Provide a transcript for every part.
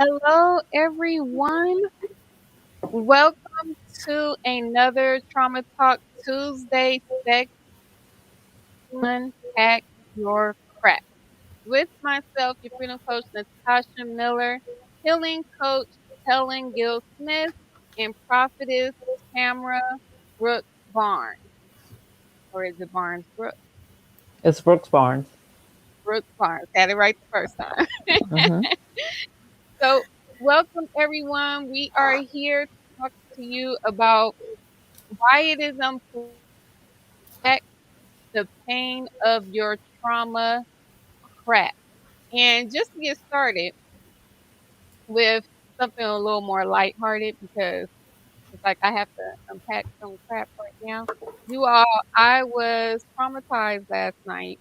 Hello, everyone. Welcome to another Trauma Talk Tuesday segment, Unpack Your Crap. With myself, your freedom coach, Natasha Miller, healing coach, Helen Gill Smith, and prophetess, Tamara Brooks Barnes. Or is it Barnes Brooks? It's Brooks Barnes. Brooks Barnes. Had it right the first time. Hmm. So, welcome, everyone. We are here to talk to you about why it is important the pain of your trauma crap. And just to get started with something a little more lighthearted because it's like I have to unpack some crap right now. You all, I was traumatized last night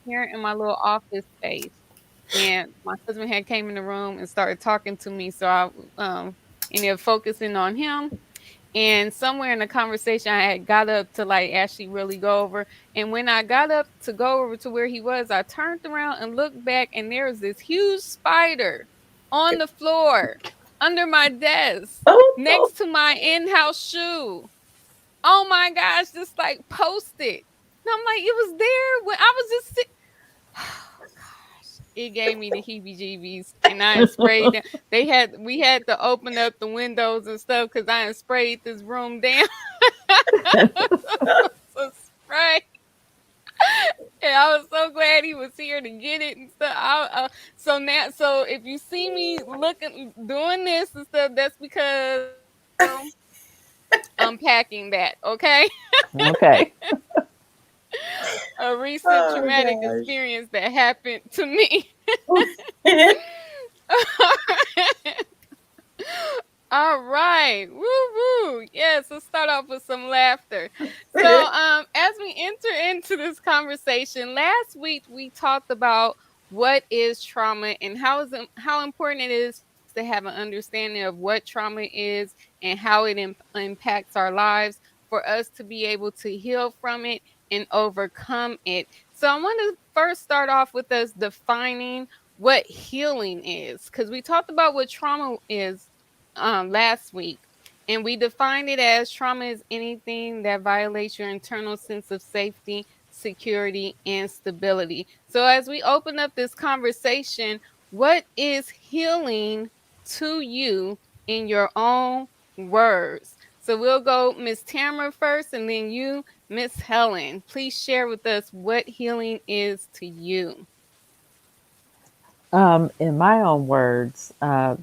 here in my little office space. And my husband had came in the room and started talking to me. So I ended up focusing on him. And somewhere in the conversation, I had got up to like actually really go over. And when I got up to go over to where he was, I turned around and looked back, and there was this huge spider on the floor under my desk Oh, no. next to my in house shoe. Oh my gosh, just like posted. And I'm like, it was there when I was just sitting. Oh gosh, it gave me the heebie-jeebies, and I had sprayed them. We had to open up the windows and stuff because I had sprayed this room down. So spray, and I was so glad he was here to get it and stuff. So now, so if you see me looking doing this and stuff, that's because unpacking that. Okay, Okay. a recent Oh traumatic gosh. experience that happened to me. All right. Woo woo. Yes, let's start off with some laughter. So, as we enter into this conversation, last week we talked about what is trauma and how important it is to have an understanding of what trauma is and how it impacts our lives for us to be able to heal from it and overcome it. So, I want to first start off with us defining what healing is because we talked about what trauma is last week. And we defined it as trauma is anything that violates your internal sense of safety, security, and stability. So, as we open up this conversation, what is healing to you in your own words? So, we'll go Miss Tamara first and then you, Miss Helen. Please share with us what healing is to you. In my own words,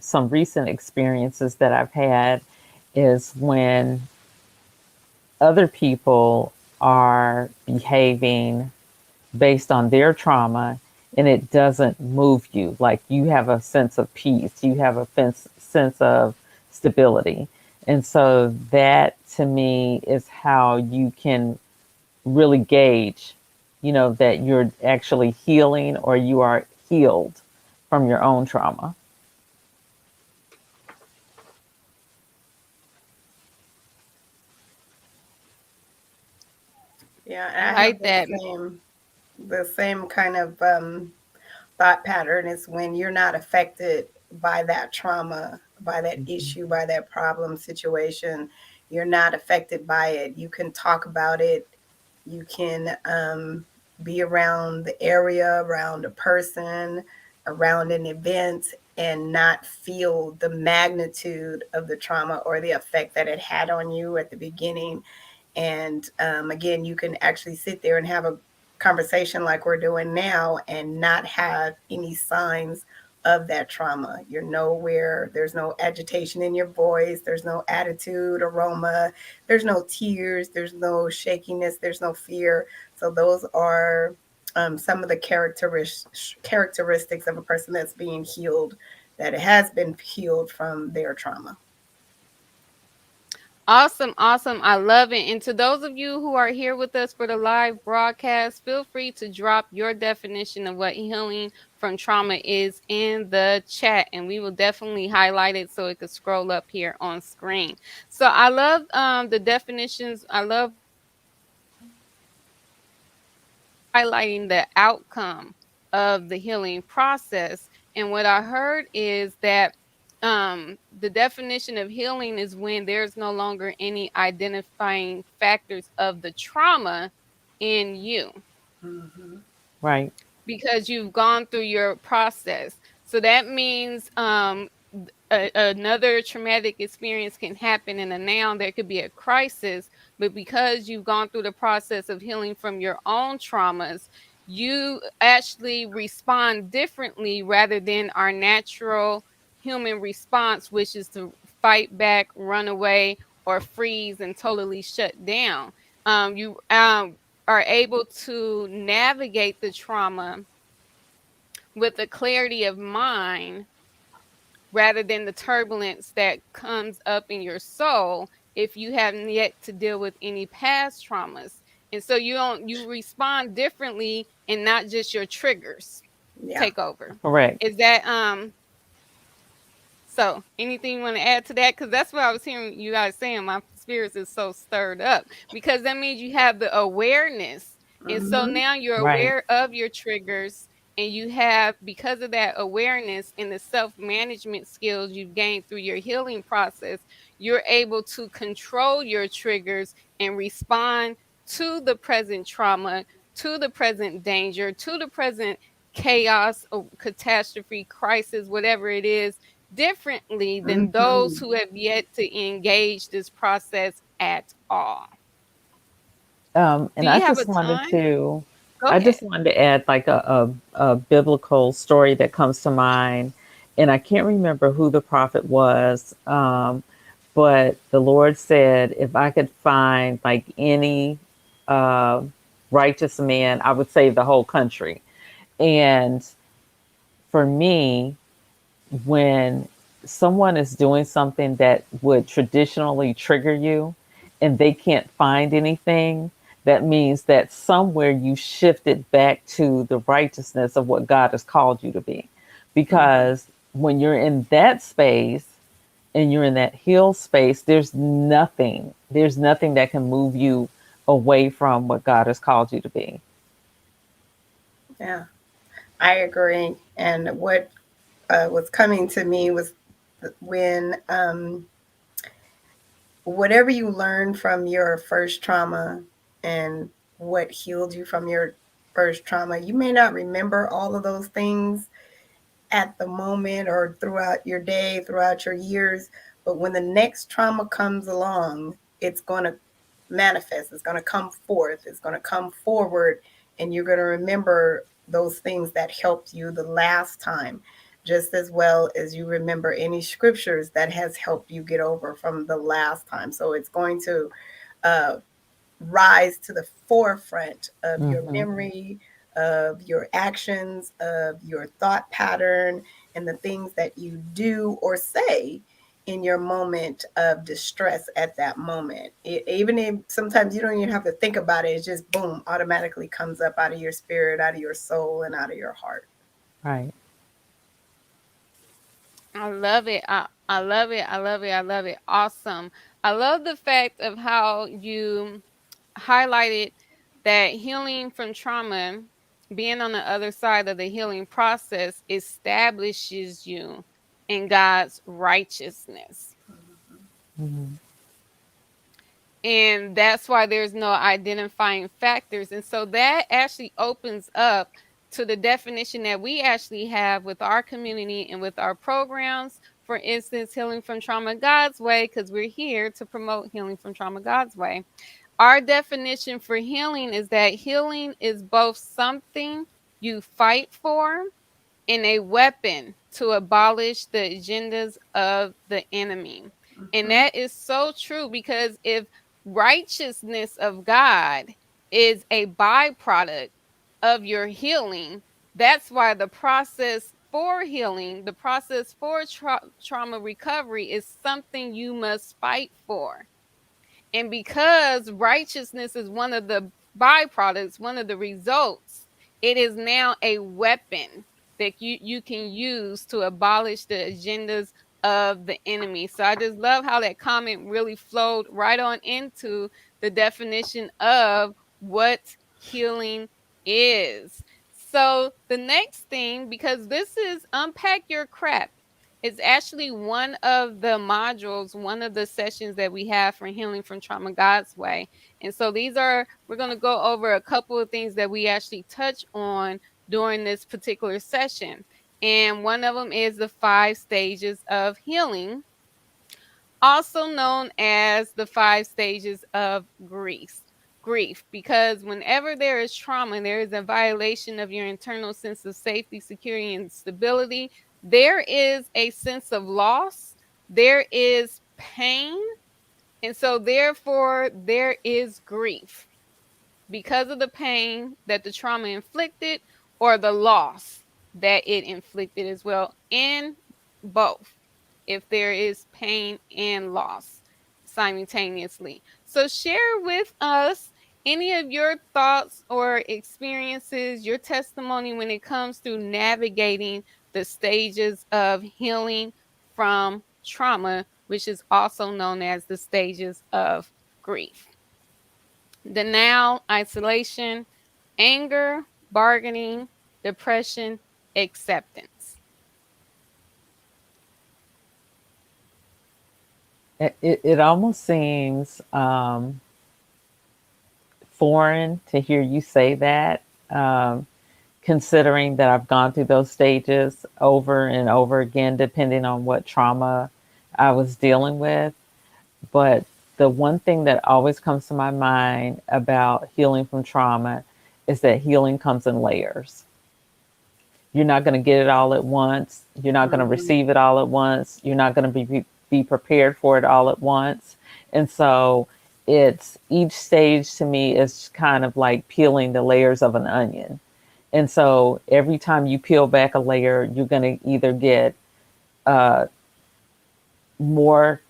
some recent experiences that I've had is when other people are behaving based on their trauma and it doesn't move you. Like you have a sense of peace, you have a sense of stability. And so that to me is how you can really gauge, that you're actually healing or you are healed from your own trauma. Yeah, I I have like that. the same kind of thought pattern is when you're not affected by that trauma, by that Mhm. issue, by that problem situation. You're not affected by it. You can talk about it. You can be around the area, around a person, around an event, and not feel the magnitude of the trauma or the effect that it had on you at the beginning. And again, you can actually sit there and have a conversation like we're doing now and not have any signs of that trauma. You're nowhere, there's no agitation in your voice, there's no attitude, aroma, there's no tears, there's no shakiness, there's no fear. So, those are some of the characteristics of a person that's being healed, that it has been healed from their trauma. Awesome, awesome. I love it. And to those of you who are here with us for the live broadcast, feel free to drop your definition of what healing from trauma is in the chat, and we will definitely highlight it so it could scroll up here on screen. So I love the definitions. I love highlighting the outcome of the healing process. And what I heard is that the definition of healing is when there's no longer any identifying factors of the trauma in you Mm-hmm. Right. because you've gone through your process. So that means another traumatic experience can happen in a now. There could be a crisis, but because you've gone through the process of healing from your own traumas, you actually respond differently rather than our natural human response, which is to fight back, run away, or freeze and totally shut down. You are able to navigate the trauma with a clarity of mind rather than the turbulence that comes up in your soul if you haven't yet to deal with any past traumas. And so you respond differently and not just your triggers Yeah. take over. Correct. Is that so, anything you want to add to that? Because that's what I was hearing you guys saying. My spirits is so stirred up because that means you have the awareness. And so Mm-hmm. now you're Right. aware of your triggers, and you have, because of that awareness and the self management skills you've gained through your healing process, you're able to control your triggers and respond to the present trauma, to the present danger, to the present chaos or catastrophe, crisis, whatever it is differently than those Mm-hmm. who have yet to engage this process at all. Do And you have a time? Go I ahead. just wanted to add like a biblical story that comes to mind. And I can't remember who the prophet was, but the Lord said, if I could find like any uh, righteous man, I would save the whole country. And for me, when someone is doing something that would traditionally trigger you and they can't find anything, that means that somewhere you shifted back to the righteousness of what God has called you to be. Mm-hmm. Because when you're in that space and you're in that heal space, there's nothing that can move you away from what God has called you to be. Yeah, I agree. And what was coming to me was when whatever you learned from your first trauma and what healed you from your first trauma, you may not remember all of those things at the moment or throughout your day, throughout your years. But when the next trauma comes along, it's going to manifest, it's going to come forth, it's going to come forward, and you're going to remember those things that helped you the last time just as well as you remember any scriptures that has helped you get over from the last time. So it's going to uh, rise to the forefront of your Mm-hmm. memory, of your actions, of your thought pattern, and the things that you do or say in your moment of distress at that moment. Even if sometimes you don't even have to think about it, it just boom, automatically comes up out of your spirit, out of your soul, and out of your heart. Right. I love it. I love it. I love it. I love it. Awesome. I love the fact of how you highlighted that healing from trauma, being on the other side of the healing process, establishes you in God's righteousness. Mm-hmm. And that's why there's no identifying factors. And so that actually opens up to the definition that we actually have with our community and with our programs. For instance, Healing from Trauma God's Way, because we're here to promote healing from trauma God's way. Our definition for healing is that healing is both something you fight for and a weapon to abolish the agendas of the enemy. And Mm-hmm. that is so true because if righteousness of God is a byproduct of your healing, that's why the process for healing, the process for trauma recovery is something you must fight for. And because righteousness is one of the byproducts, one of the results, it is now a weapon that you can use to abolish the agendas of the enemy. So I just love how that comment really flowed right on into the definition of what healing is. So the next thing, because this is Unpack Your Crap, it's actually one of the modules, one of the sessions that we have for Healing from Trauma God's Way. And so we're going to go over a couple of things that we actually touch on during this particular session. And one of them is the 5 stages of healing, also known as the 5 stages of grief, because whenever there is trauma, there is a violation of your internal sense of safety, security, and stability. There is a sense of loss, there is pain, and so therefore there is grief because of the pain that the trauma inflicted or the loss that it inflicted as well, in both, if there is pain and loss simultaneously. So share with us any of your thoughts or experiences, your testimony when it comes to navigating the stages of healing from trauma, which is also known as the stages of grief: denial, isolation, anger, bargaining, depression, acceptance. It almost seems foreign to hear you say that, considering that I've gone through those stages over and over again, depending on what trauma I was dealing with. But the one thing that always comes to my mind about healing from trauma is that healing comes in layers. You're not going to get it all at once. You're not going to Mm-hmm. receive it all at once. You're not going to be prepared for it all at once. And so it's each stage to me is kind of like peeling the layers of an onion. And so every time you peel back a layer, you're going to either get uh, more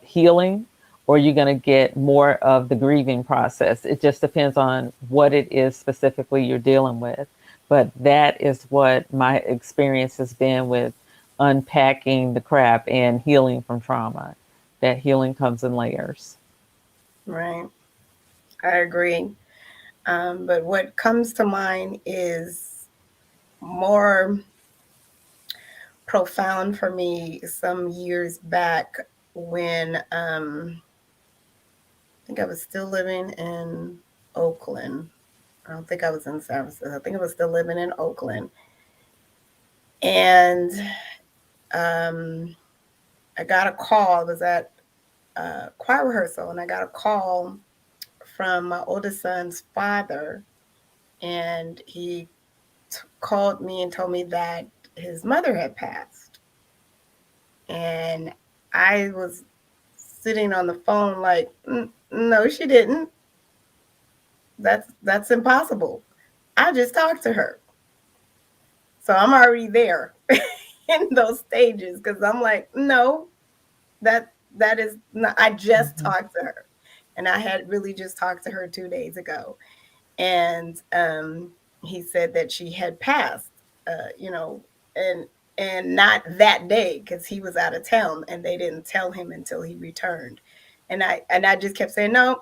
healing, or you're going to get more of the grieving process. It just depends on what it is specifically you're dealing with. But that is what my experience has been with unpacking the crap and healing from trauma. That healing comes in layers. Right. I agree. But what comes to mind is more profound for me some years back when I think I was still living in Oakland. I don't think I was in San Francisco. I think I was still living in Oakland. And um, I got a call. I was at choir rehearsal, and I got a call from my oldest son's father. And he called me and told me that his mother had passed. And I was sitting on the phone like, no, she didn't. That's impossible. I just talked to her. So I'm already there in those stages because I'm like, no, that that is not, I just Mm-hmm. talked to her. And I had really just talked to her 2 days ago. And he said that she had passed, you know, and not that day because he was out of town and they didn't tell him until he returned. And I just kept saying no,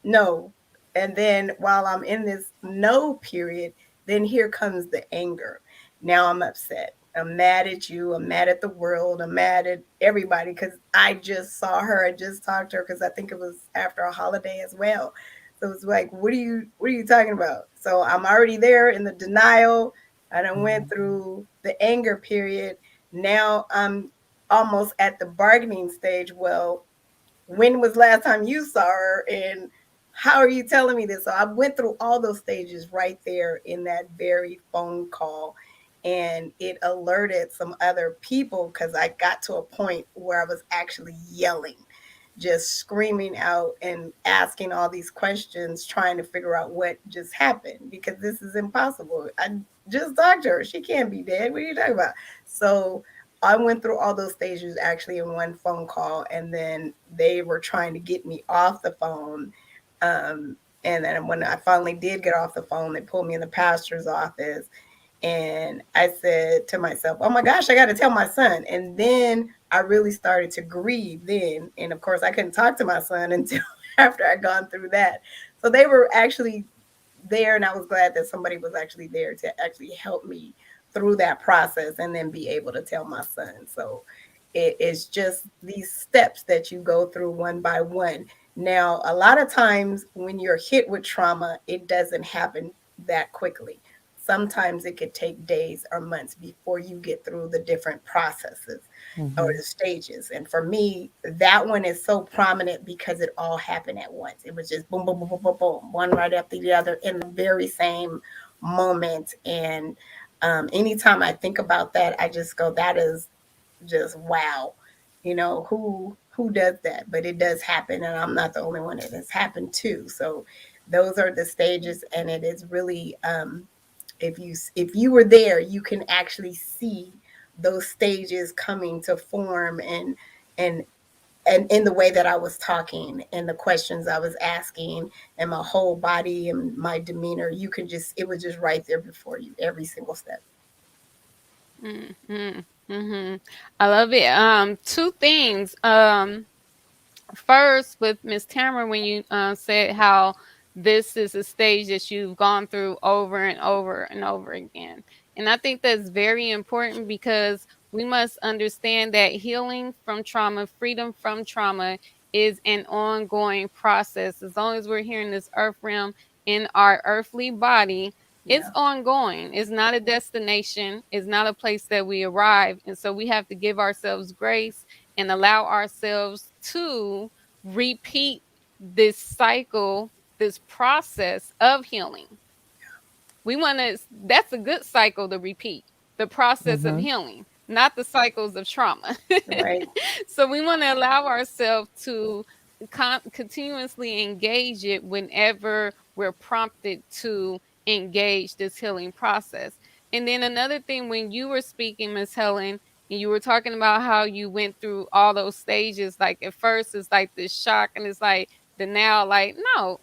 no. And then while I'm in this no period, then here comes the anger. Now I'm upset. I'm mad at you. I'm mad at the world. I'm mad at everybody because I just saw her. I just talked to her because I think it was after a holiday as well. So it's like, what are you talking about? So I'm already there in the denial. I done went through the anger period. Now I'm almost at the bargaining stage. Well, when was last time you saw her, and how are you telling me this? So I went through all those stages right there in that very phone call, and it alerted some other people because I got to a point where I was actually yelling, just screaming out and asking all these questions, trying to figure out what just happened because this is impossible. I just talked to her. She can't be dead. What are you talking about? So I went through all those stages actually in one phone call, and then they were trying to get me off the phone. And then when I finally did get off the phone, they pulled me in the pastor's office, and I said to myself, "Oh my gosh, I got to tell my son." And then I really started to grieve then, and of course, I couldn't talk to my son until after I'd gone through that. So they were actually there, and I was glad that somebody was actually there to actually help me through that process and then be able to tell my son. So it is just these steps that you go through one by one. Now, a lot of times when you're hit with trauma, it doesn't happen that quickly. Sometimes it could take days or months before you get through the different processes or Mm-hmm. the stages. And for me, that one is so prominent because it all happened at once. It was just boom, boom, boom, boom, boom, boom, one right after the other in the very same moment. And anytime I think about that, I just go, that is just wow. You know, who does that? But it does happen, and I'm not the only one it has happened to. So those are the stages, and it is really if you were there, you can actually see those stages coming to form and and in the way that I was talking and the questions I was asking and my whole body and my demeanor, you can just it was just right there before you every single step. Mm-hmm. Mm-hmm. I love it. Two things. First, with Miss Tamara, when you said how this is a stage that you've gone through over and over and over again. And I think that's very important because we must understand that healing from trauma, freedom from trauma, is an ongoing process. As long as we're here in this earth realm, in our earthly body, it's Yeah. ongoing. It's not a destination, it's not a place that we arrive. And so we have to give ourselves grace and allow ourselves to repeat this cycle, this process of healing. We want to, that's a good cycle to repeat, the process of Mm-hmm. healing, not the cycles of trauma. Right. So we want to allow ourselves to continuously engage it whenever we're prompted to engage this healing process. And then another thing, when you were speaking, Miss Helen, and you were talking about how you went through all those stages, like at first it's like this shock, and it's like the now, like, no,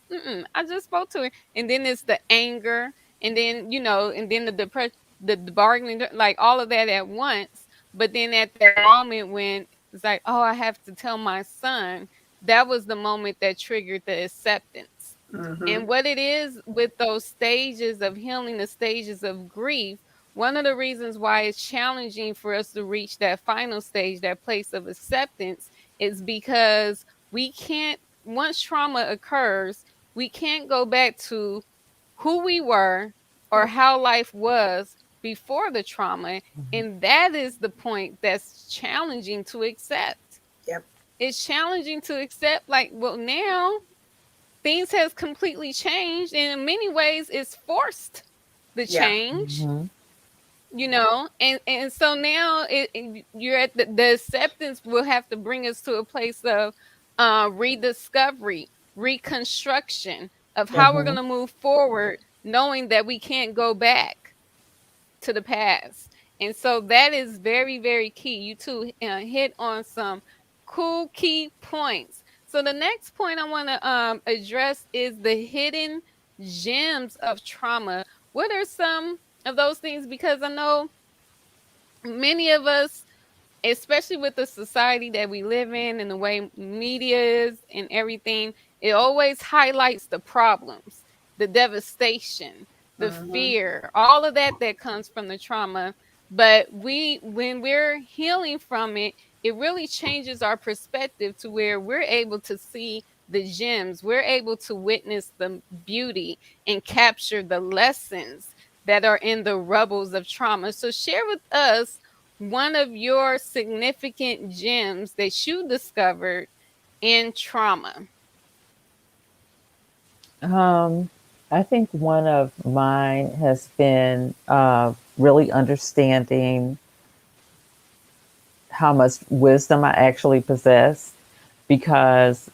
I just spoke to it. And then it's the anger, and then, and then the depression, the bargaining, like all of that at once. But then at that moment when it's like, oh, I have to tell my son, that was the moment that triggered the acceptance. Mm-hmm. And what it is with those stages of healing, the stages of grief, one of the reasons why it's challenging for us to reach that final stage, that place of acceptance, is because we can't, once trauma occurs, we can't go back to who we were or Yep. how life was before the trauma. Mm-hmm. And that is the point that's challenging to accept. Yep. It's challenging to accept, like, well, now things has completely changed, and in many ways it's forced the Yeah. change, Mm-hmm. and so now you're at the acceptance will have to bring us to a place of rediscovery, reconstruction of how we're Mm-hmm. going to move forward, knowing that we can't go back to the past. And so that is very, very key. You two hit on some cool key points. So the next point I want to address is the hidden gems of trauma. What are some of those things? Because I know many of us, especially with the society that we live in and the way media is and everything, it always highlights the problems, the devastation, the Mm-hmm. fear, all of that that comes from the trauma. But when we're healing from it, it really changes our perspective to where we're able to see the gems, we're able to witness the beauty and capture the lessons that are in the rubbles of trauma. So share with us one of your significant gems that you discovered in trauma. Um, I think one of mine has been really understanding how much wisdom I actually possess, because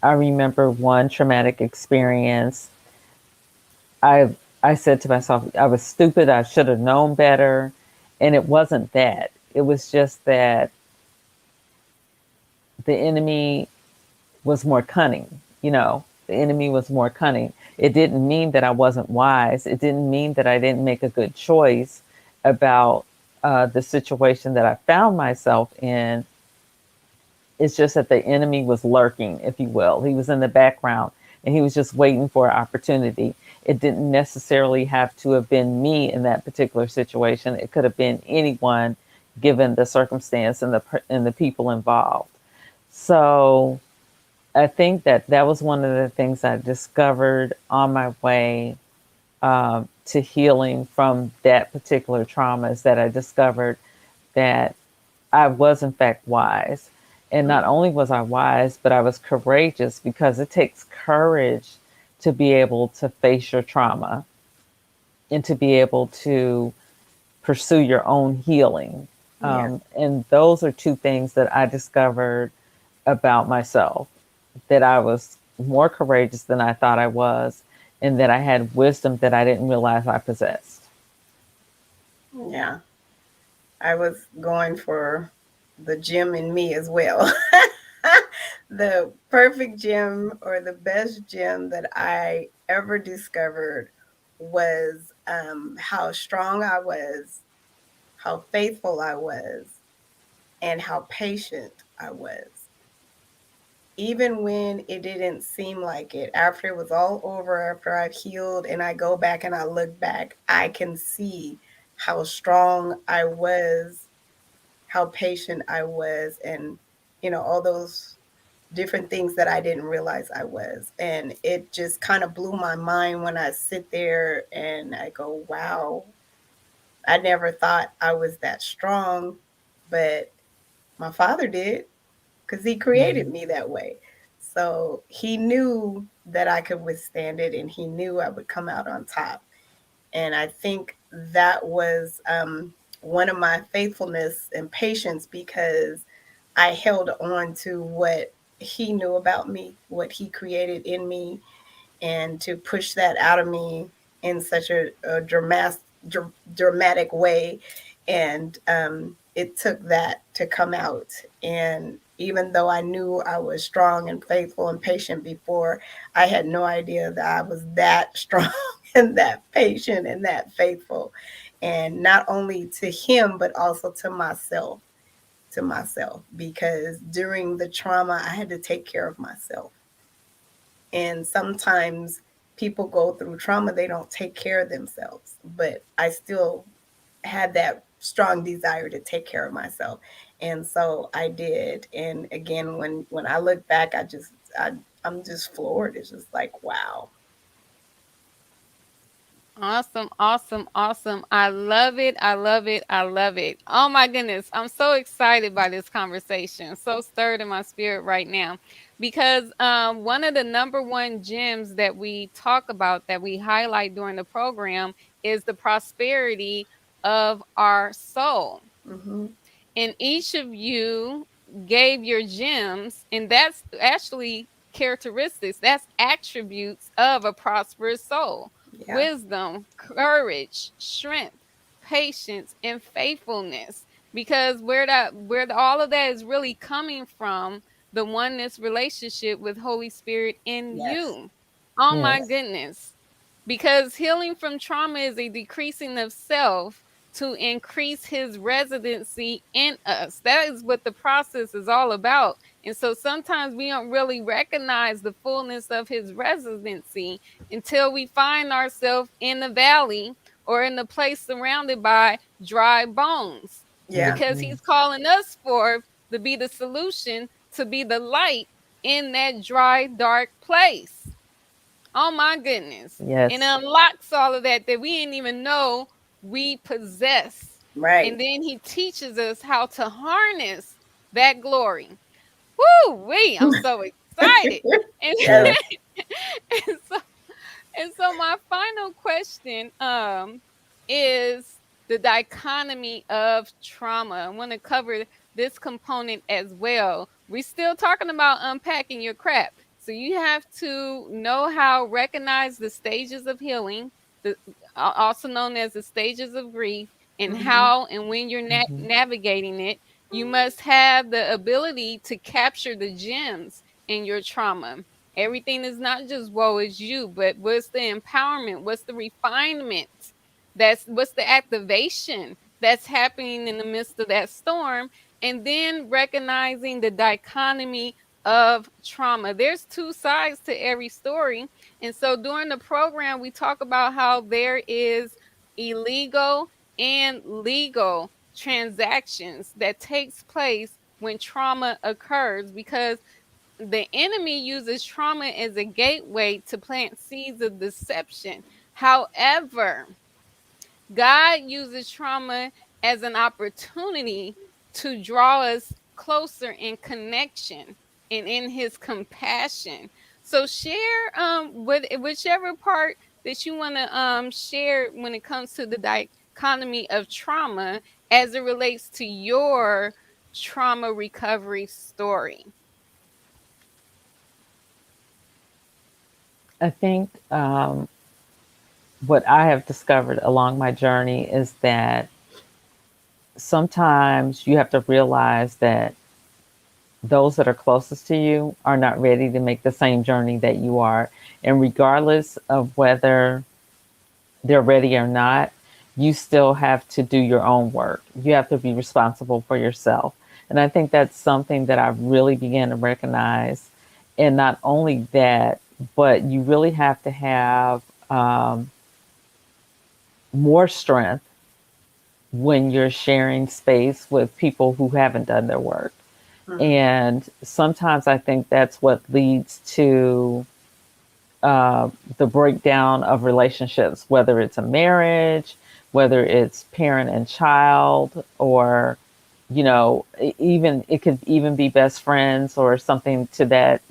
I remember one traumatic experience. I I said to myself, I was stupid. I should have known better, and it wasn't that. It was just that the enemy was more cunning. The enemy was more cunning. It didn't mean that I wasn't wise. It didn't mean that I didn't make a good choice about the situation that I found myself in. It's just that the enemy was lurking, if you will. He was in the background, and he was just waiting for an opportunity. It didn't necessarily have to have been me in that particular situation. It could have been anyone, given the circumstance and the people involved. So I think that that was one of the things I discovered on my way to healing from that particular trauma, is that I discovered that I was, in fact, wise. And not only was I wise, but I was courageous, because it takes courage to be able to face your trauma and to be able to pursue your own healing. Yeah. And those are two things that I discovered about myself, that I was more courageous than I thought I was, and that I had wisdom that I didn't realize I possessed. Yeah. I was going for the gym in me as well. The perfect gym, or the best gym that I ever discovered, was how strong I was, how faithful I was, and how patient I was. Even when it didn't seem like it, after it was all over, after I've healed and I go back and I look back, I can see how strong I was, how patient I was, and all those different things that I didn't realize I was. And it just kind of blew my mind when I sit there and I go, wow, I never thought I was that strong, but my father did, because he created Mm-hmm. me that way. So he knew that I could withstand it, and he knew I would come out on top. And I think that was one of my faithfulness and patience, because I held on to what he knew about me, what he created in me, and to push that out of me in such a dramatic way. And it took that to come out. And even though I knew I was strong and faithful and patient before, I had no idea that I was that strong and that patient and that faithful. And not only to him, but also to myself. To myself, because during the trauma, I had to take care of myself. And sometimes people go through trauma, they don't take care of themselves. But I still had that strong desire to take care of myself. And so I did. And again, when I look back, I'm just floored. It's just like, wow. Awesome, awesome, awesome. I love it. I love it. I love it. Oh my goodness. I'm so excited by this conversation. So stirred in my spirit right now, because one of the number one gems that we talk about, that we highlight during the program, is the prosperity of our soul. Mm-hmm. And each of you gave your gems, and that's actually characteristics, that's attributes of a prosperous soul: Yeah. wisdom, courage, strength, patience, and faithfulness. Because all of that is really coming from the oneness relationship with Holy Spirit in Yes. you. Oh my Yes. Yes. goodness. Because healing from trauma is a decreasing of self to increase his residency in us. That is what the process is all about. And so sometimes we don't really recognize the fullness of his residency until we find ourselves in the valley, or in the place surrounded by dry bones, Yeah. because Mm-hmm. he's calling us forth to be the solution, to be the light in that dry, dark place. Oh my goodness. And Yes. unlocks all of that we didn't even know we possess. And Right. then he teaches us how to harness that glory. Woo wee, I'm so excited. And, Yes. Yes. and so my final question is the dichotomy of trauma. I want to cover this component as well. We're still talking about unpacking your crap. So you have to know how recognize the stages of healing, the, also known as the stages of grief, and Mm-hmm. how and when you're Mm-hmm. navigating it. You must have the ability to capture the gems in your trauma. Everything is not just woe is you, but what's the empowerment? What's the refinement? What's the activation that's happening in the midst of that storm? And then recognizing the dichotomy of trauma. There's two sides to every story. And so during the program, we talk about how there is illegal and legal transactions that takes place when trauma occurs, because the enemy uses trauma as a gateway to plant seeds of deception. However, God uses trauma as an opportunity to draw us closer in connection and in his compassion. So share whichever part that you want to share when it comes to the dichotomy of trauma as it relates to your trauma recovery story. I think what I have discovered along my journey is that sometimes you have to realize that those that are closest to you are not ready to make the same journey that you are. And regardless of whether they're ready or not, you still have to do your own work. You have to be responsible for yourself. And I think that's something that I really began to recognize. And not only that, but you really have to have more strength when you're sharing space with people who haven't done their work. Mm-hmm. And sometimes I think that's what leads to the breakdown of relationships, whether it's a marriage, whether it's parent and child, or, even it could even be best friends or something to that,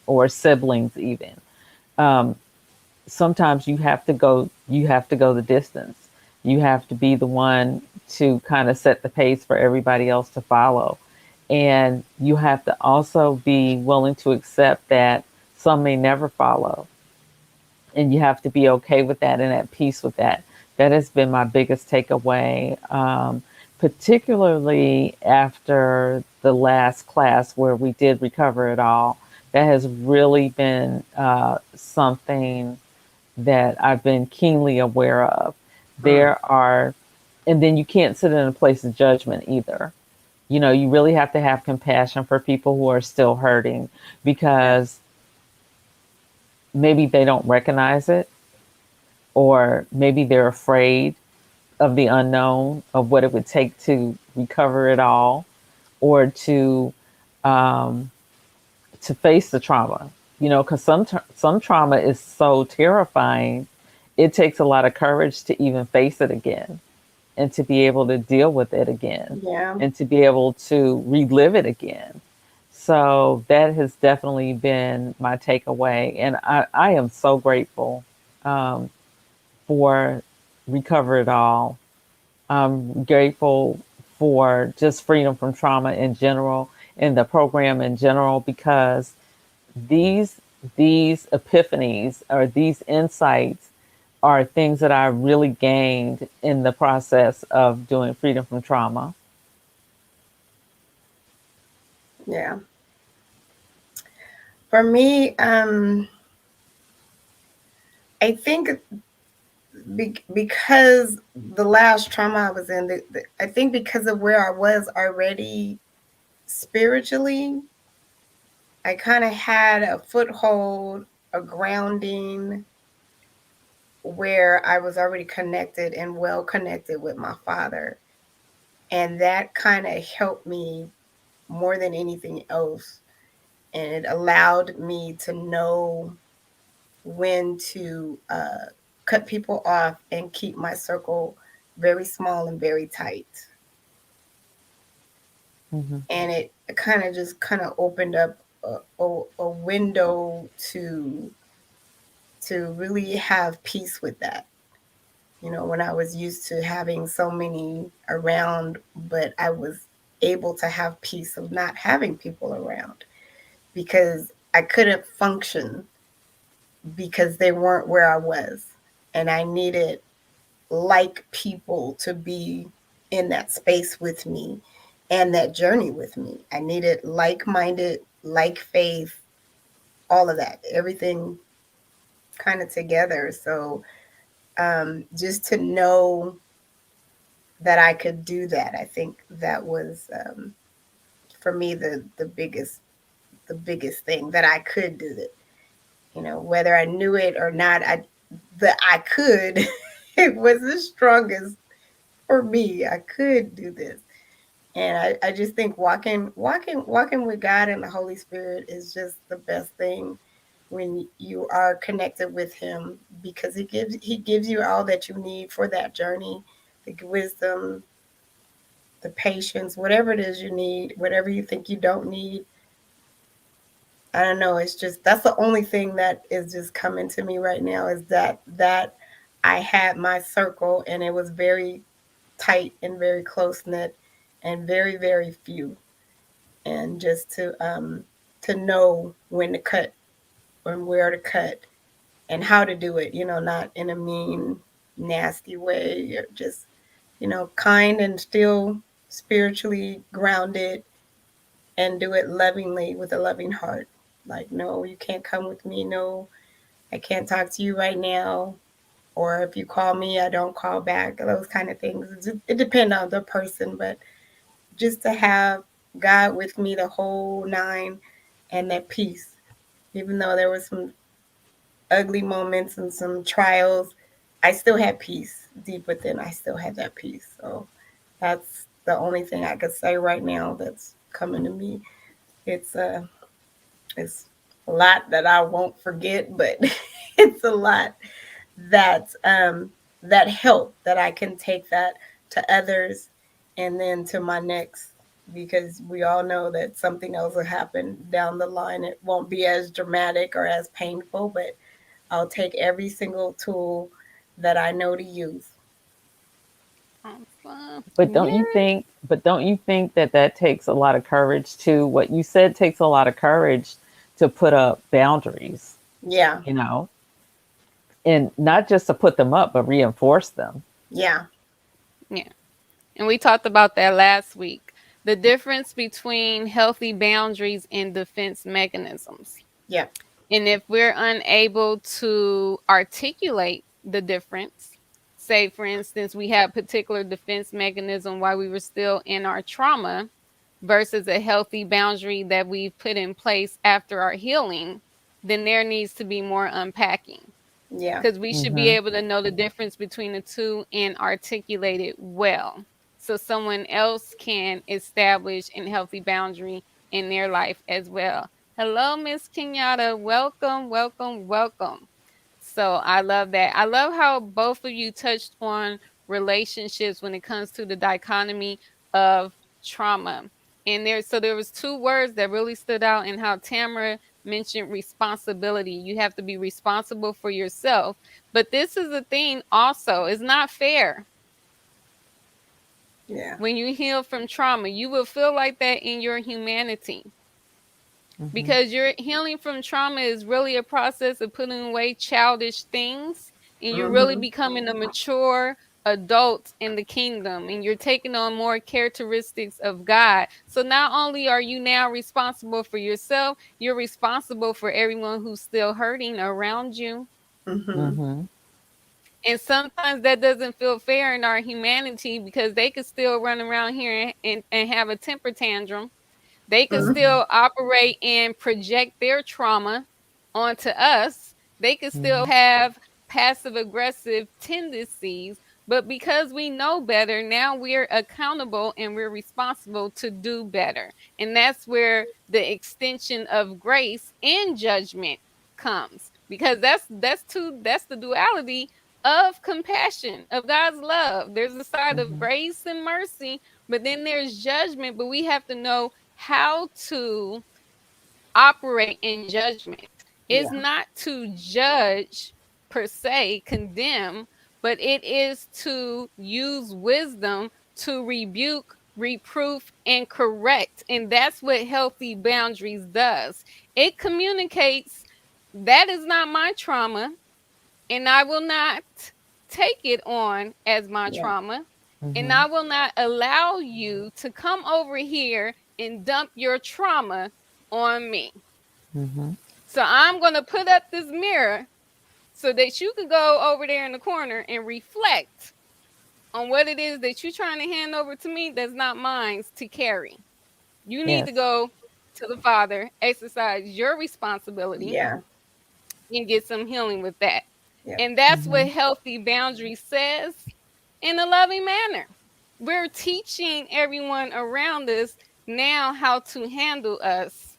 or siblings even. Um, Sometimes you have to go the distance. You have to be the one to kind of set the pace for everybody else to follow. And you have to also be willing to accept that some may never follow. And you have to be okay with that and at peace with that. That has been my biggest takeaway, particularly after the last class where we did recover it all. That has really been something that I've been keenly aware of. Mm. There are, and then you can't sit in a place of judgment either. You really have to have compassion for people who are still hurting, Yes. because maybe they don't recognize it, or maybe they're afraid of the unknown, of what it would take to recover it all, or um, to face the trauma. Because some trauma is so terrifying, it takes a lot of courage to even face it again, and to be able to deal with it again, Yeah. and to be able to relive it again. So that has definitely been my takeaway. And I am so grateful um, for Recover It All. I'm grateful for just freedom from trauma in general, and the program in general, because these these epiphanies, or these insights, are things that I really gained in the process of doing freedom from trauma. Yeah. For me, I think because the last trauma I was in, I think because of where I was already spiritually, I kind of had a foothold, a grounding where I was already connected and well connected with my father. And that kind of helped me more than anything else. And it allowed me to know when to cut people off and keep my circle very small and very tight. Hmm. And it kind of just kind of opened up a window to really have peace with that. You know, when I was used to having so many around, but I was able to have peace of not having people around because I couldn't function because they weren't where I was. And I needed like people to be in that space with me and that journey with me. I needed like minded, like faith, all of that, everything kind of together. So just to know that I could do that, I think that was for me the the biggest thing, that I could do it. Whether I knew it or not, I could. It was the strongest for me. I could do this. And I just think walking with God and the Holy Spirit is just the best thing when you are connected with Him, because He gives you all that you need for that journey, the wisdom, the patience, whatever it is you need, whatever you think you don't need. I don't know. It's just, that's the only thing that is just coming to me right now, is that I had my circle, and it was very tight and very close knit and very, very few. And just to know when to cut and where to cut and how to do it, not in a mean, nasty way, or just, kind and still spiritually grounded, and do it lovingly with a loving heart. Like, no, you can't come with me. No, I can't talk to you right now. Or if you call me, I don't call back. Those kind of things. It depends on the person, but just to have God with me the whole nine, and that peace. Even though there were some ugly moments and some trials, I still had peace deep within. I still had that peace. So that's the only thing I could say right now that's coming to me. It's it's a lot that I won't forget, but it's a lot that that help that I can take that to others, and then to my next, because we all know that something else will happen down the line. It won't be as dramatic or as painful, but I'll take every single tool that I know to use. Awesome. But don't you Yes. think? But don't you think that that takes a lot of courage too? What you said takes a lot of courage to put up boundaries. Yeah, You know, and not just to put them up, but reinforce them. yeah, Yeah. And we talked about that last week. The difference between healthy boundaries and defense mechanisms. yeah, And if we're unable to articulate the difference, say for instance, we have particular defense mechanism while we were still in our trauma versus a healthy boundary that we've put in place after our healing, then there needs to be more unpacking, yeah, because we should be Mm-hmm. able to know the difference between the two and articulate it well, so someone else can establish a healthy boundary in their life as well. Hello, Miss Kenyatta. Welcome, welcome, welcome. So I love that. I love how both of you touched on relationships when it comes to the dichotomy of trauma. And there was two words that really stood out in how Tamara mentioned responsibility. You have to be responsible for yourself. But this is the thing also, it's not fair. yeah. When you heal from trauma, you will feel like that in your humanity, Mm-hmm. because your healing from trauma is really a process of putting away childish things, and you're really Mhm. becoming a mature adult in the kingdom, and you're taking on more characteristics of God. So not only are you now responsible for yourself, you're responsible for everyone who's still hurting around you. Mhm. Mm-hmm. And sometimes that doesn't feel fair in our humanity, because they could still run around here and have a temper tantrum. They could Mhm. Mm-hmm. still operate and project their trauma onto us. They could still Mm-hmm. have passive aggressive tendencies. But because we know better, now we're accountable and we're responsible to do better. And that's where the extension of grace and judgment comes. Because that's the duality of compassion, of God's love. There's a side of Mm-hmm. grace and mercy, but then there's judgment. But we have to know how to operate in judgment. It's Yeah. not to judge per se, condemn, but it is to use wisdom to rebuke, reproof, and correct. And that's what healthy boundaries does. It communicates that is not my trauma, and I will not take it on as my Yeah. trauma. And Mm-hmm. I will not allow you to come over here and dump your trauma on me. Mm-hmm. So I'm going to put up this mirror so that you can go over there in the corner and reflect on what it is that you're trying to hand over to me that's not mine to carry. You need to Yes. go to the Father, exercise your responsibility, Yeah. and get some healing with that. Yep. And that's what Mhm. healthy boundaries says in a loving manner. We're teaching everyone around us now how to handle us,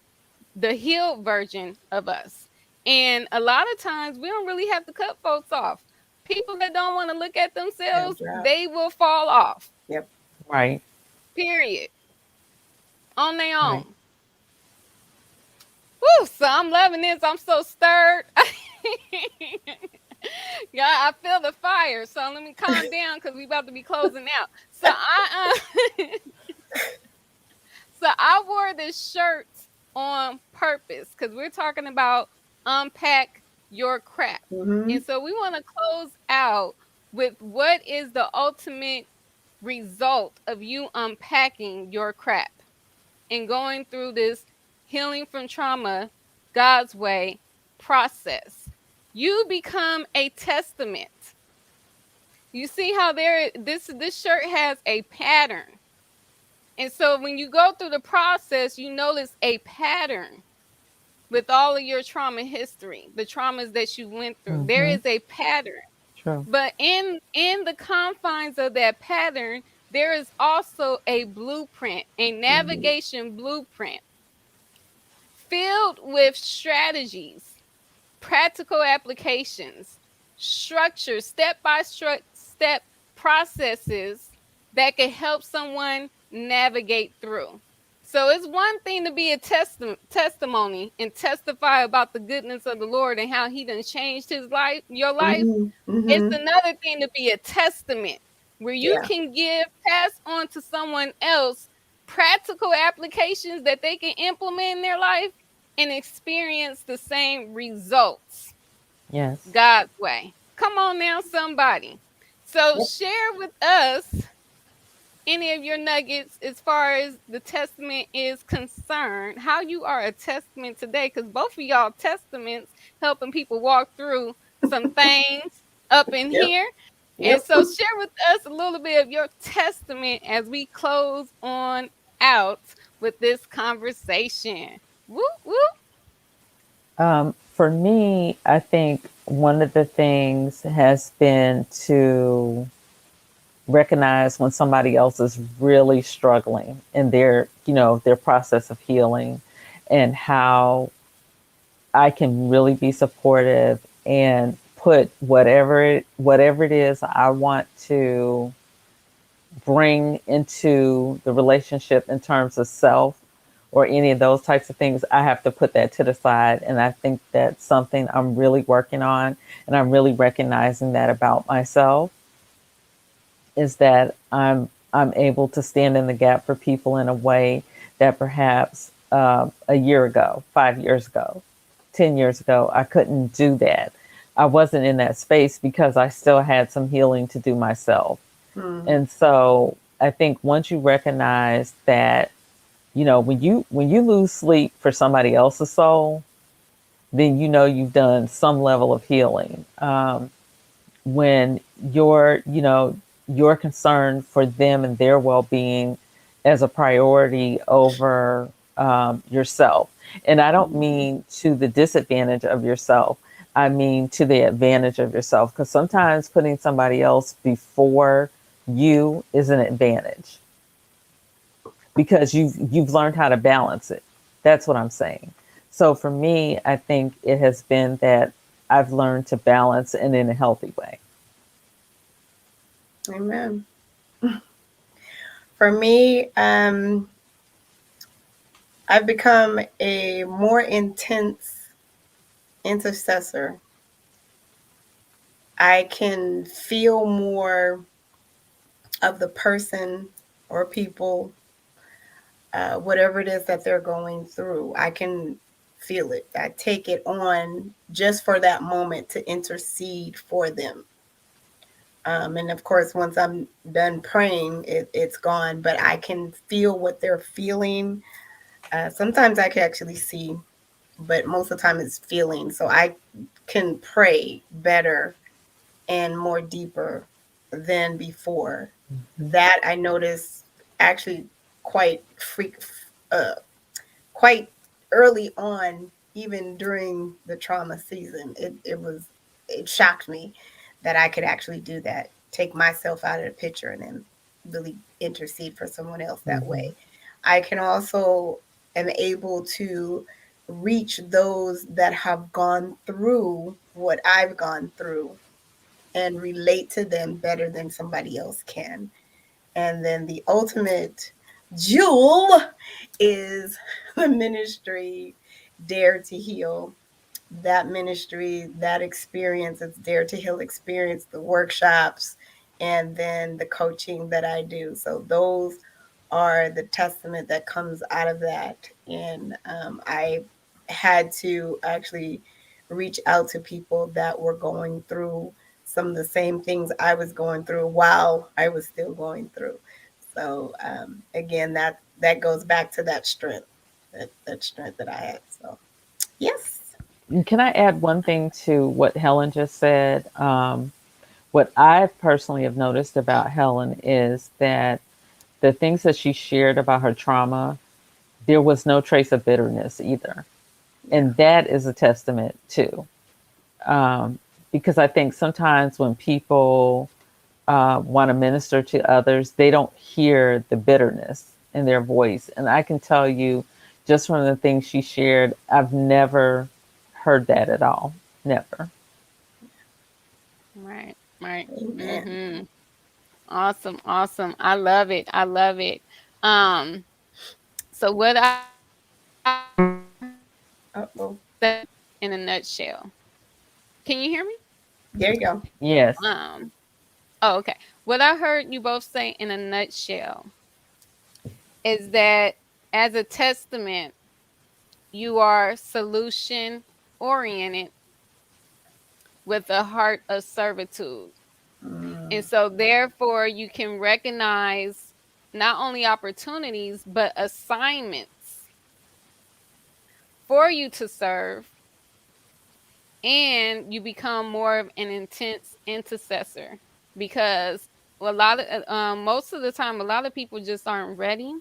the healed version of us. And a lot of times we don't really have to cut folks off. People that don't want to look at They'll themselves, drop. they will fall off. Yep. Right. Period. On their Right. own. Woo, so I'm loving this. I'm so stirred. Yeah, I feel the fire. So let me calm down because we about to be closing out. So I wore this shirt on purpose because we're talking about unpack your crap. Mm-hmm. And so we want to close out with what is the ultimate result of you unpacking your crap and going through this healing from trauma God's way process. You become a testament. You see how this shirt has a pattern. And so when you go through the process, you notice a pattern with all of your trauma history, the traumas that you went through. There Mhm. is a pattern. True. But in the confines of that pattern, there is also a blueprint, a Mm-hmm. navigation blueprint filled with strategies, practical applications, structures, step processes that can help someone navigate through. So it's one thing to be a testimony and testify about the goodness of the Lord and how He done changed His life, your life. Mm-hmm. It's Mm-hmm. another thing to be a testament where you Yeah. can pass on to someone else practical applications that they can implement in their life and experience the same results Yes. God's way. Come on now, somebody. So Yep. share with us any of your nuggets as far as the testament is concerned, how you are a testament today, because both of y'all testaments helping people walk through some things up in Yep. here. And Yep. so share with us a little bit of your testament as we close on out with this conversation. Woo woo. For me, I think one of the things has been to recognize when somebody else is really struggling in their process of healing, and how I can really be supportive and put whatever it is I want to bring into the relationship in terms of self or any of those types of things. I have to put that to the side. And I think that's something I'm really working on. And I'm really recognizing that about myself, is that I'm able to stand in the gap for people in a way that perhaps a year ago, 5 years ago, 10 years ago, I couldn't do that. I wasn't in that space because I still had some healing to do myself. Mm-hmm. And so I think once you recognize that, when you lose sleep for somebody else's soul, then you've done some level of healing. When you're concerned for them and their well-being as a priority over yourself. And I don't Mm-hmm. mean to the disadvantage of yourself. I mean to the advantage of yourself, because sometimes putting somebody else before you is an advantage because you've learned how to balance it. That's what I'm saying. So for me, I think it has been that I've learned to balance and in a healthy way. Amen. For me, I've become a more intense intercessor. I can feel more of the person or people, whatever it is that they're going through. I can feel it. I take it on just for that moment to intercede for them. And of course, once I'm done praying, it's gone, but I can feel what they're feeling. Sometimes I can actually see, but most of the time it's feeling. So I can pray better and more deeper than before. Mhm. That I notice actually quite freak. quite early on, even during the trauma season. It shocked me that I could actually do that, take myself out of the picture and then really intercede for someone else that Mm-hmm. way. I can also am able to reach those that have gone through what I've gone through and relate to them better than somebody else can. And then the ultimate jewel is the ministry Dare to Heal. That ministry, that experience, it's Dare to Heal experience, the workshops, and then the coaching that I do. So those are the testament that comes out of that. And I had to actually reach out to people that were going through some of the same things I was going through while I was still going through. So again, that goes back to that strength, that strength that I had. So yes, Can I add one thing to what Helen just said? What I personally have noticed about Helen is that the things that she shared about her trauma, there was no trace of bitterness either. yeah, And that is a testament too. Um, because I think sometimes when people want to minister to others, they don't hear the bitterness in their voice. And I can tell you, just from the things she shared, I've never heard that at all. Never. Right, right. amen. Mhm. Awesome, awesome. I love it. I love it. Um, so what I heard you both say Uh oh, in a nutshell. Can you hear me? there you go. Yes. Um, oh, okay. What I heard you both say in a nutshell is that as a testament, you are solution oriented with a heart of servitude. Mm, And so, therefore, you can recognize not only opportunities, but assignments for you to serve, and you become more of an intense intercessor because most of the time, a lot of people just aren't ready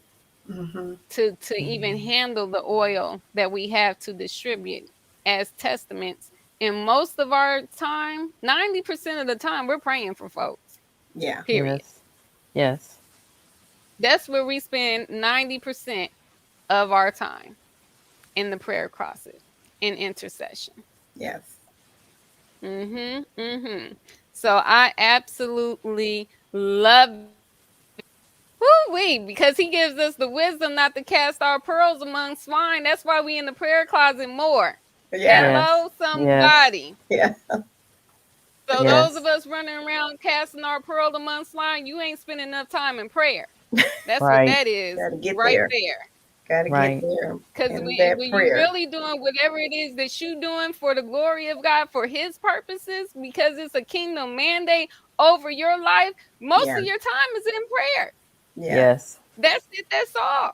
mm-hmm. to even Mm-hmm. handle the oil that we have to distribute as testaments. And most of our time, 90% of the time, we're praying for folks, Yeah, period. Yes. Yes. That's where we spend 90% of our time, in the prayer closet, in intercession. yes, Mhm. Mhm. So I absolutely love it. Woo-wee, because he gives us the wisdom not to cast our pearls among swine. That's why we in the prayer closet more. yeah, Yes. Hello, Yes. somebody. yeah, So those of Yes. us running around casting our pearl among swine, you ain't spending enough time in prayer. That's what Right. that is got to get right there. there. Got to get Right. there Because in that when you prayer. really doing whatever it is that you doing for the glory of God, for his purposes, because it's a kingdom mandate over your life, most Yeah, of your time is in prayer. yeah, Yes. That's it, that's all.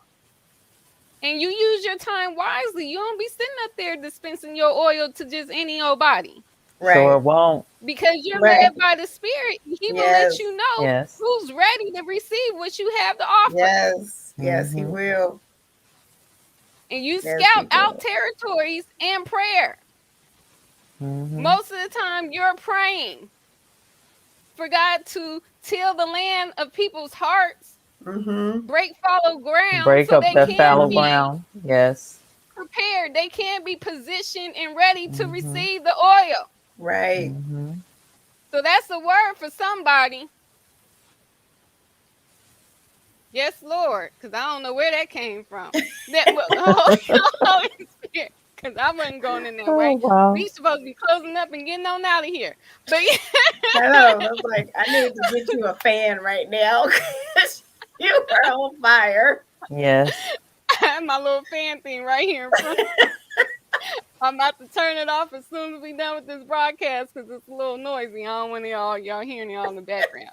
And you use your time wisely. You don't be sitting up there dispensing your oil to just any old body. Sure right, won't. Because you're right. led by the Spirit. He will let Yes, you know Yes. who's ready to receive what you have to offer. yes, yes, he Mm-hmm. will. And you Yes, scout he out will. territories in prayer. Mm-hmm. Most of the time, you're praying for God to till the land of people's hearts, Mm-hmm. break fallow ground Break so up they that can fallow Mm-hmm. be ground. Yes. prepared. They can be positioned and ready to Mm-hmm. receive the oil. Right. Mm-hmm. So that's a word for somebody. Yes, Lord, because I don't know where that came from. That was the Holy Spirit, because I wasn't going in that Oh way. wow. We supposed to be closing up and getting on out of here. But I know. I was like, I need to get you a fan right now because you are on fire. Yes. I have my little fan thing right here in front. I'm about to turn it off as soon as we done with this broadcast because it's a little noisy. I don't want y'all hearing y'all in the background.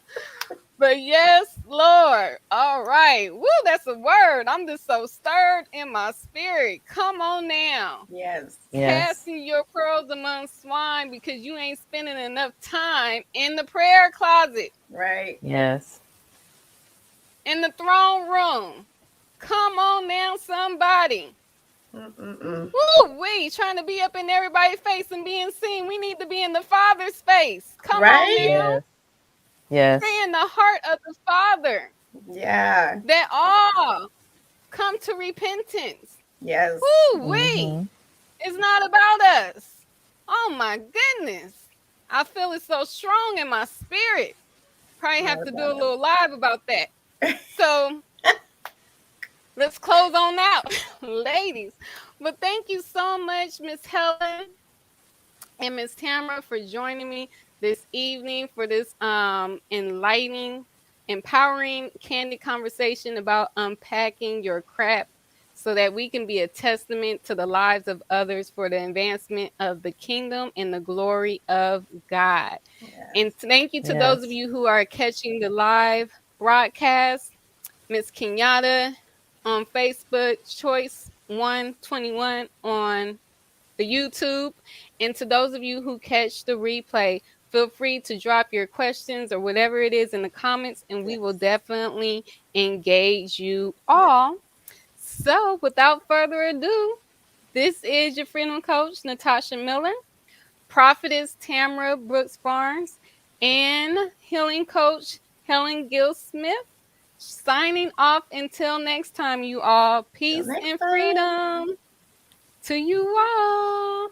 But yes, Lord. All right. Woo, that's a word. I'm just so stirred in my spirit. Come on now. Yes. Yes. Casting your pearls among swine because you ain't spending enough time in the prayer closet, Right. Yes. in the throne room. Come on now, somebody. Mm-mm-mm. Woo, we trying to be up in everybody's face and being seen. We need to be in the Father's face. Come on Right? now. Yes. Yes. Stay in the heart of the Father. Yeah. That all come to repentance. Yes. Woo, we. Mm-hmm. It's not about us. Oh my goodness. I feel it so strong in my spirit. Probably have Not to do a about little live about that. it. So let's close on out, ladies. But thank you so much, Miss Helen and Miss Tamara, for joining me this evening for this enlightening, empowering, candid conversation about unpacking your crap so that we can be a testament to the lives of others for the advancement of the kingdom and the glory of God. And Yes. thank you to those of Yes. you who are catching the live broadcast. Miss Kenyatta on Facebook, Choice 121 on the YouTube. And to those of you who catch the replay, feel free to drop your questions or whatever it is in the comments, and we will Yes. definitely engage you Yes. all. So, without further ado, this is your friend and coach, Natasha Miller, prophetess Tamara Brooks Barnes, and healing coach Helen Gill Smith. Signing off until next time, you all. Till Peace next and time. freedom to you all.